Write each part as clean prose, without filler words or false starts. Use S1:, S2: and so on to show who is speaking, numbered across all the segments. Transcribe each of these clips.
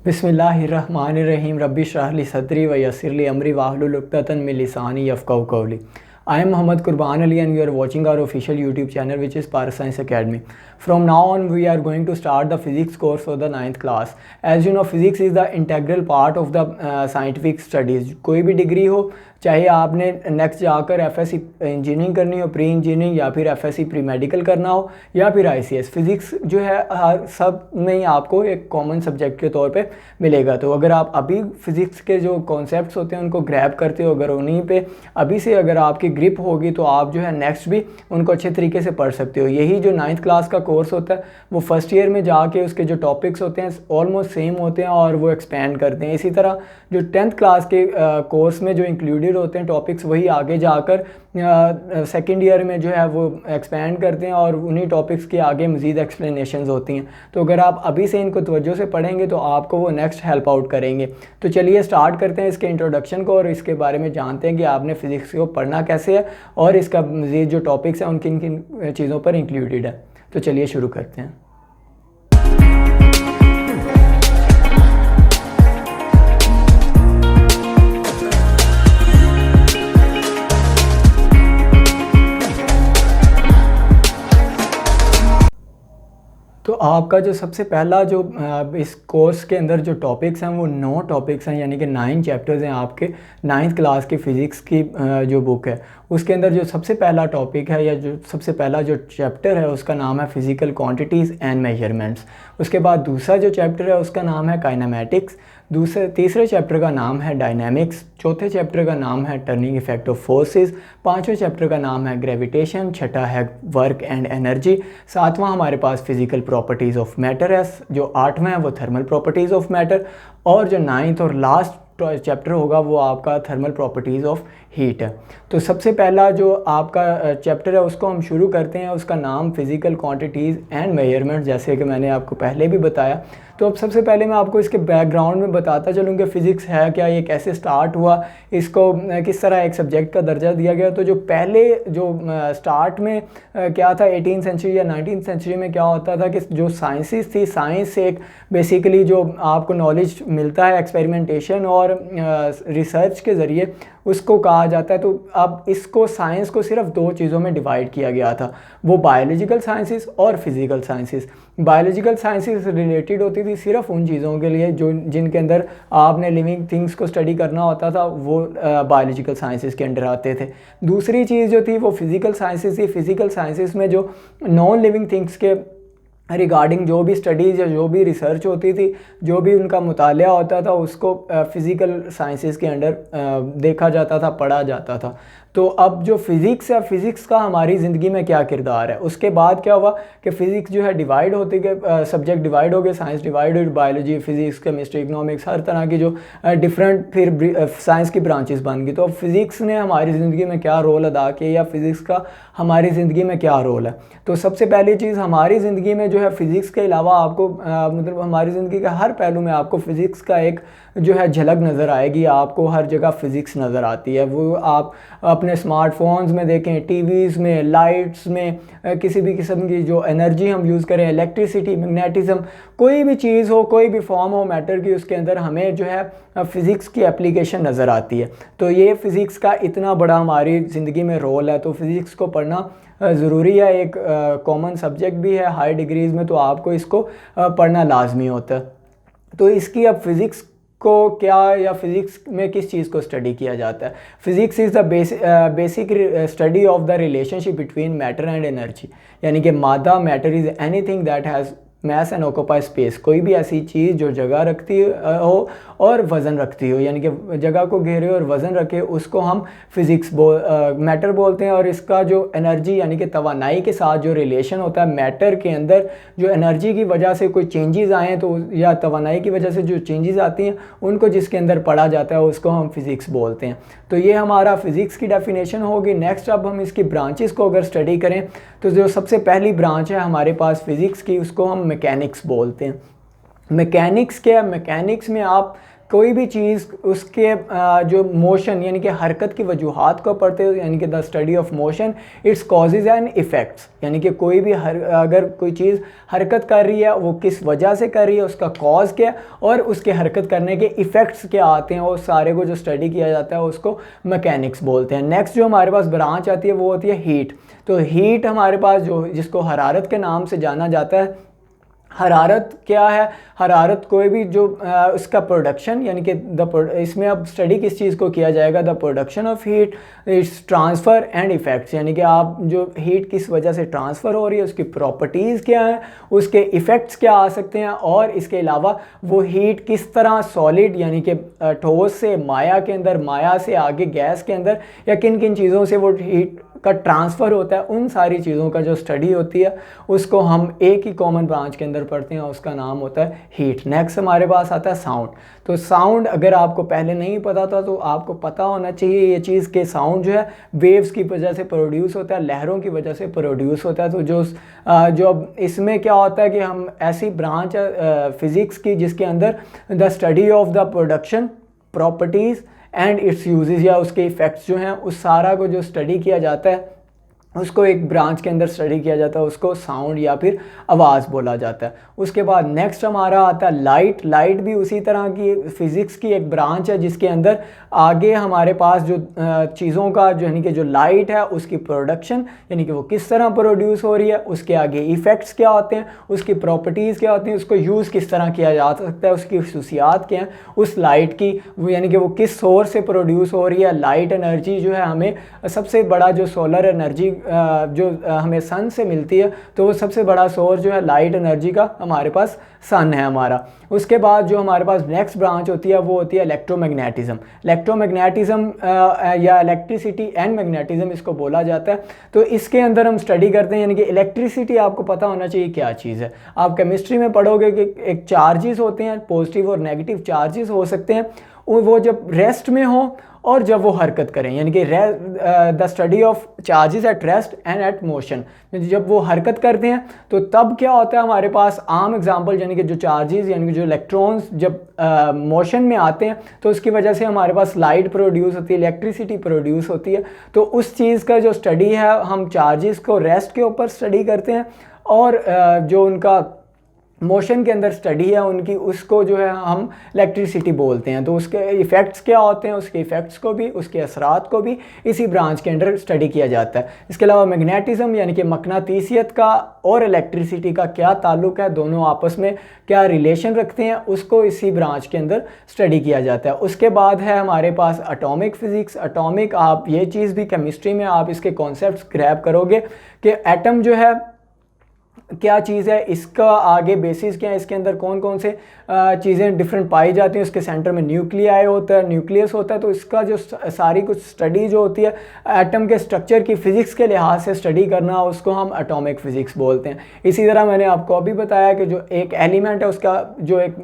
S1: बिस्मिल्लाहिर्रहमानिर्रहीम रब्बि इश्रह ली सदरी व यस्सिर ली अमरी वाहलुल उक़दतन मिन लिसानी यफ़क़हू क़ौली। I am Muhammad Qurban Ali and you are watching our official YouTube channel, which is Para Science Academy. From now on we are going to start the physics course for the 9th class. As you know, physics is the integral part of the scientific studies. कोई भी degree हो, चाहे आपने next जाकर FSc engineering करनी हो, pre engineering, या फिर एफएससी प्री मेडिकल करना हो, या फिर आईसीएस, फिज़िक्स जो है हर सब में ही आपको एक कॉमन सब्जेक्ट के तौर पे मिलेगा। तो अगर आप अभी फिज़िक्स के जो कॉन्सेप्ट्स होते हैं उनको ग्रैब करते हो, अगर उन्हीं पे अभी से अगर आपकी ग्रिप होगी तो आप जो है नेक्स्ट भी उनको अच्छे तरीके से पढ़ सकते हो। यही जो 9th क्लास का कोर्स होता है वो फर्स्ट ईयर में जाके उसके जो टॉपिक्स होते हैं ऑलमोस्ट सेम होते हैं और वो एक्सपेंड करते हैं। इसी तरह जो 10th क्लास के कोर्स में जो इंक्लूडेड होते हैं टॉपिक्स, वही आगे जाकर सेकेंड ईयर में जो है वो एक्सपेंड करते हैं और उन्हीं टॉपिक्स के आगे मज़ीद एक्सप्लेनेशंस होती हैं। तो अगर आप अभी से इनको तवज्जो से पढ़ेंगे तो आपको वो नेक्स्ट हेल्प आउट करेंगे। तो चलिए स्टार्ट करते हैं इसके इंट्रोडक्शन को और इसके बारे में जानते हैं कि आपने फ़िज़िक्स को पढ़ना कैसे है और इसका मज़ीद जो टॉपिक्स हैं उन किन किन चीज़ों पर इंक्लूडेड है। तो चलिए शुरू करते हैं। तो आपका जो सबसे पहला जो इस कोर्स के अंदर जो टॉपिक्स हैं वो 9 टॉपिक्स हैं, यानी कि 9 चैप्टर्स हैं आपके 9th क्लास की फ़िज़िक्स की जो बुक है। उसके अंदर जो सबसे पहला टॉपिक है या जो सबसे पहला जो चैप्टर है उसका नाम है फ़िज़िकल क्वांटिटीज़ एंड मेजरमेंट्स। उसके बाद दूसरा जो चैप्टर है उसका नाम है काइनेमेटिक्स। तीसरे चैप्टर का नाम है डायनामिक्स। चौथे चैप्टर का नाम है टर्निंग इफेक्ट ऑफ फोर्सेस। पांचवें चैप्टर का नाम है ग्रेविटेशन। छठा है वर्क एंड एनर्जी। सातवां हमारे पास फिज़िकल प्रॉपर्टीज़ ऑफ मैटर है। जो आठवां है वो थर्मल प्रॉपर्टीज़ ऑफ मैटर। और जो 9th और लास्ट चैप्टर होगा वो आपका थर्मल प्रॉपर्टीज़ ऑफ हीट है। तो सबसे पहला जो आपका चैप्टर है उसको हम शुरू करते हैं। उसका नाम फ़िज़िकल क्वांटिटीज़ एंड मेजरमेंट, जैसे कि मैंने आपको पहले भी बताया। तो अब सबसे पहले मैं आपको इसके बैकग्राउंड में बताता चलूँ कि फ़िज़िक्स है क्या, ये कैसे स्टार्ट हुआ, इसको किस तरह एक सब्जेक्ट का दर्जा दिया गया। तो जो पहले जो स्टार्ट में क्या था 18th सेंचुरी या 19th सेंचुरी में क्या होता था कि जो साइंसेस थी, साइंस से एक बेसिकली जो आपको नॉलेज मिलता है एक्सपेरिमेंटेशन और रिसर्च के ज़रिए उसको कहा जाता है। तो अब इसको साइंस को सिर्फ 2 चीज़ों में डिवाइड किया गया था, वो बायोलॉजिकल साइंसेस और physical sciences. Biological sciences related होती थी सिर्फ उन चीज़ों के लिए जो जिनके अंदर आपने लिविंग थिंग्स को स्टडी करना होता था, वो बायोलॉजिकल साइंसेस के अंडर आते थे। दूसरी चीज़ जो थी वो फिज़िकल साइंसेस थी। फिज़िकल साइंसेस में जो नॉन लिविंग थिंग्स के रिगार्डिंग जो भी स्टडीज़ या जो भी रिसर्च होती थी, जो भी उनका मुतालिया होता था, उसको फ़िज़िकल साइंसेस के अंडर देखा जाता था, पढ़ा जाता था। तो अब जो फ़िज़िक्स है, फ़िज़िक्स का हमारी ज़िंदगी में क्या किरदार है, उसके बाद क्या हुआ कि फ़िज़िक्स जो है डिवाइड होती गए, सब्जेक्ट डिवाइड हो गए, साइंस डिवाइड हुई, बायोलॉजी, फ़िज़िक्स, केमिस्ट्री, इकोनॉमिक्स, हर तरह की जो डिफरेंट फिर साइंस की ब्रांचेस बन गई। तो अब फ़िज़िक्स ने हमारी ज़िंदगी में क्या रोल अदा किया या फ़िज़िक्स का हमारी ज़िंदगी में क्या रोल है। तो सबसे पहली चीज़, हमारी ज़िंदगी में जो है फ़िज़िक्स के अलावा आपको मतलब हमारी ज़िंदगी के हर पहलू में आपको फ़िज़िक्स का एक जो है झलक नज़र आएगी। आपको हर जगह फ़िज़िक्स नज़र आती है। वो आप अपने स्मार्टफोन्स में देखें, टीवीज़ में, लाइट्स में, किसी भी किस्म की जो एनर्जी हम यूज़ करें, इलेक्ट्रिसिटी, मैग्नेटिज़म, कोई भी चीज़ हो, कोई भी फॉर्म हो मैटर की, उसके अंदर हमें जो है फ़िज़िक्स की एप्लीकेशन नज़र आती है। तो ये फ़िज़िक्स का इतना बड़ा हमारी ज़िंदगी में रोल है। तो फ़िज़िक्स को पढ़ना ज़रूरी है, एक कॉमन सब्जेक्ट भी है हाई डिग्रीज़ में, तो आपको इसको पढ़ना लाजमी होता है। तो इसकी अब फ़िज़िक्स को क्या या फ़िज़िक्स में किस चीज़ को स्टडी किया जाता है। Physics is the basic study of the relationship between matter and energy, यानी कि मादा, matter is anything that has mass and occupy space. कोई भी ऐसी चीज़ जो जगह रखती हो और वज़न रखती हो, यानी कि जगह को घेरे और वज़न रखे, उसको हम फिज़िक्स मैटर बोलते हैं। और इसका जो एनर्जी यानी कि तवानाई के साथ जो रिलेशन होता है, मैटर के अंदर जो एनर्जी की वजह से कोई चेंजेस आए तो या तवानाई की वजह से जो चेंजेस आती हैं उनको जिसके अंदर पढ़ा जाता है उसको हम फिज़िक्स बोलते हैं। तो ये हमारा फ़िज़िक्स की डेफिनेशन होगी। नेक्स्ट अब हम इसकी ब्रांचेस को अगर स्टडी करें तो जो सबसे पहली ब्रांच है हमारे पास फ़िज़िक्स की, उसको हम मैकेनिक्स बोलते हैं। मैकेनिक्स क्या है? मैकेनिक्स में आप कोई भी चीज़ उसके जो मोशन यानी कि हरकत की वजूहात को पढ़ते हो, यानी कि the study of motion, it's causes and effects, यानी कि कोई भी अगर कोई चीज़ हरकत कर रही है वो किस वजह से कर रही है, उसका कॉज क्या है और उसके हरकत करने के इफ़ेक्ट्स क्या आते हैं, वो सारे को जो स्टडी किया जाता है उसको मैकेनिक्स बोलते हैं। नेक्स्ट जो हमारे पास ब्रांच आती है वो होती है हीट। तो हीट हमारे पास जो जिसको हरारत के नाम से जाना जाता है, हरारत क्या है? हरारत कोई भी जो उसका प्रोडक्शन यानी कि इसमें अब स्टडी किस चीज़ को किया जाएगा, the production of heat, it's transfer and effects, यानी कि आप जो हीट किस वजह से ट्रांसफ़र हो रही है, उसकी प्रॉपर्टीज़ क्या हैं, उसके इफ़ेक्ट्स क्या आ सकते हैं, और इसके अलावा वो हीट किस तरह सॉलिड यानी कि ठोस से माया के अंदर, माया से आगे गैस के अंदर, या किन किन चीज़ों से वो हीट का ट्रांसफ़र होता है, उन सारी चीज़ों का जो स्टडी होती है उसको हम एक ही कॉमन ब्रांच के अंदर पढ़ते हैं, उसका नाम होता है हीट। नेक्स्ट हमारे पास आता है साउंड। तो साउंड अगर आपको पहले नहीं पता था तो आपको पता होना चाहिए ये चीज़ के साउंड जो है वेव्स की वजह से प्रोड्यूस होता है, लहरों की वजह से प्रोड्यूस होता है। तो जो अब इसमें क्या होता है कि हम ऐसी ब्रांच फिज़िक्स की जिसके अंदर the study of the production, properties and it's uses या उसके इफ़ेक्ट्स जो हैं उस सारा को जो स्टडी किया जाता है उसको एक ब्रांच के अंदर स्टडी किया जाता है, उसको साउंड या फिर आवाज़ बोला जाता है। उसके बाद नेक्स्ट हमारा आता है लाइट। लाइट भी उसी तरह की फ़िज़िक्स की एक ब्रांच है जिसके अंदर आगे हमारे पास जो चीज़ों का जो यानी कि जो लाइट है उसकी प्रोडक्शन यानी कि वो किस तरह प्रोड्यूस हो रही है, उसके आगे इफ़ेक्ट्स क्या होते हैं, उसकी प्रॉपर्टीज़ क्या होती हैं, उसको यूज़ किस तरह किया जा सकता है, उसकी खसूसियात क्या हैं उस लाइट की, वो यानी कि वो किस सोर्स से प्रोड्यूस हो रही है। लाइट एनर्जी जो है हमें सबसे बड़ा जो सोलर एनर्जी जो हमें सन से मिलती है, तो वो सबसे बड़ा सोर्स जो है लाइट एनर्जी का हमारे पास सन है हमारा। उसके बाद जो हमारे पास नेक्स्ट ब्रांच होती है वो होती है इलेक्ट्रोमैग्नेटिज्म। इलेक्ट्रोमैग्नेटिज्म या इलेक्ट्रिसिटी एंड मैग्नेटिज्म इसको बोला जाता है। तो इसके अंदर हम स्टडी करते हैं, यानी कि इलेक्ट्रिसिटी आपको पता होना चाहिए क्या चीज़ है। आप केमिस्ट्री में पढ़ोगे कि एक चार्जेस होते हैं, पॉजिटिव और नेगेटिव चार्जेस हो सकते हैं, वो जब रेस्ट में हो और जब वो हरकत करें, यानी कि the study of charges at rest and at motion. जब वो हरकत करते हैं तो तब क्या होता है हमारे पास आम एग्जांपल, यानी कि जो चार्जेस यानी कि जो इलेक्ट्रॉन्स जब मोशन में आते हैं तो उसकी वजह से हमारे पास लाइट प्रोड्यूस होती है, इलेक्ट्रिसिटी प्रोड्यूस होती है। तो उस चीज़ का जो स्टडी है हम चार्जेस को रेस्ट के ऊपर स्टडी करते हैं, और जो उनका मोशन के अंदर स्टडी है उनकी, उसको जो है हम इलेक्ट्रिसिटी बोलते हैं। तो उसके इफ़ेक्ट्स क्या होते हैं, उसके इफ़ेक्ट्स को भी, उसके असरात को भी इसी ब्रांच के अंदर स्टडी किया जाता है। इसके अलावा मैग्नेटिज्म यानी कि मकनातीसियत का और इलेक्ट्रिसिटी का क्या ताल्लुक़ है, दोनों आपस में क्या रिलेशन रखते हैं, उसको इसी ब्रांच के अंदर स्टडी किया जाता है। उसके बाद है हमारे पास एटॉमिक फ़िज़िक्स। एटॉमिक, आप ये चीज़ भी केमिस्ट्री में आप इसके कॉन्सेप्ट्स ग्रैब करोगे कि एटम जो है क्या चीज़ है, इसका आगे बेसिस क्या है, इसके अंदर कौन कौन से चीज़ें डिफरेंट पाई जाती हैं। उसके सेंटर में न्यूक्लियाई होता है, न्यूक्लियस होता है। तो इसका जो सारी कुछ स्टडी जो होती है एटम के स्ट्रक्चर की फ़िज़िक्स के लिहाज से स्टडी करना, उसको हम एटॉमिक फ़िज़िक्स बोलते हैं। इसी तरह मैंने आपको अभी बताया कि जो एक एलिमेंट है उसका जो एक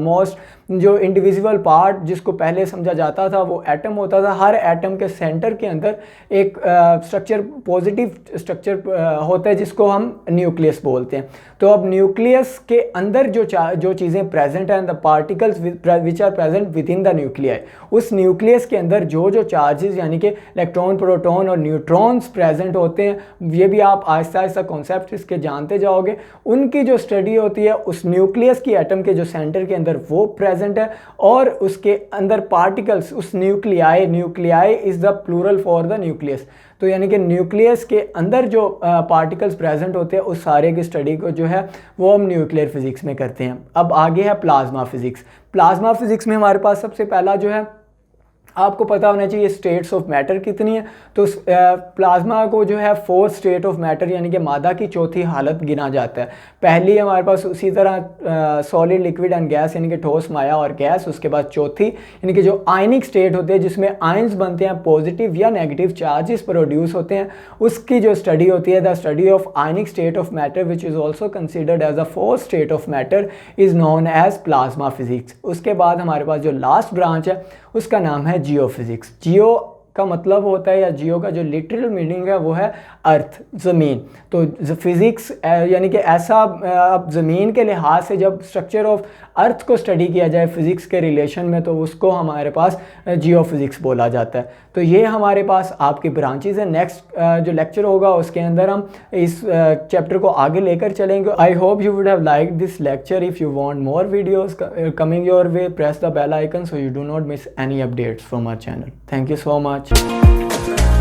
S1: मोस्ट जो इंडिविजुअल पार्ट जिसको पहले समझा जाता था वो एटम होता था। हर एटम के सेंटर के अंदर एक स्ट्रक्चर, पॉजिटिव स्ट्रक्चर होता है जिसको हम न्यूक्लियस बोलते हैं। तो अब न्यूक्लियस के अंदर जो चीज़ें प्रेजेंट हैं, the particles which are present within the nuclei, उस न्यूक्लियस के अंदर जो चार्जेस यानी कि इलेक्ट्रॉन, प्रोटॉन और न्यूट्रॉन्स प्रेजेंट होते हैं, ये भी आप आहिस्ता आहिस्ता कॉन्सेप्ट इसके जानते जाओगे। उनकी जो स्टडी होती है उस न्यूक्लियस की एटम के जो सेंटर के अंदर वो प्रेजेंट है, और उसके अंदर पार्टिकल्स, उस nuclei is the plural for the nucleus. तो यानी कि न्यूक्लियस के अंदर जो पार्टिकल्स प्रेजेंट होते हैं उस सारे की स्टडी को जो है वो हम न्यूक्लियर फिज़िक्स में करते हैं। अब आगे है प्लाज्मा फिज़िक्स। प्लाज्मा फिज़िक्स में हमारे पास सबसे पहला जो है आपको पता होना चाहिए स्टेट्स ऑफ मैटर कितनी है। तो प्लाज्मा को जो है 4 स्टेट ऑफ मैटर यानी कि मादा की चौथी हालत गिना जाता है। पहली हमारे पास उसी तरह सॉलिड, लिक्विड एंड गैस यानी कि ठोस, माया और गैस। उसके बाद चौथी यानी कि जो आयनिक स्टेट होते हैं जिसमें आयंस बनते हैं, पॉजिटिव या नेगेटिव चार्जेस प्रोड्यूस होते हैं, उसकी जो स्टडी होती है the study of ionic state of matter which is also considered as a 4th state of matter is known as plasma physics. उसके बाद हमारे पास जो लास्ट ब्रांच है उसका नाम है जियो फिज़िक्स। जियो का मतलब होता है, या जियो का जो लिटरल मीनिंग है वो है अर्थ, ज़मीन। तो फिज़िक्स यानी कि ऐसा अब ज़मीन के लिहाज से जब स्ट्रक्चर ऑफ अर्थ को स्टडी किया जाए फ़िज़िक्स के रिलेशन में, तो उसको हमारे पास जियो फिज़िक्स बोला जाता है। तो ये हमारे पास आपकी ब्रांचेज़ हैं। नेक्स्ट जो लेक्चर होगा उसके अंदर हम इस चैप्टर को आगे लेकर चलेंगे। I hope you would have like this lecture. If you want more videos coming your way, press the bell icon so you do not miss any updates from our channel. Thank you so much.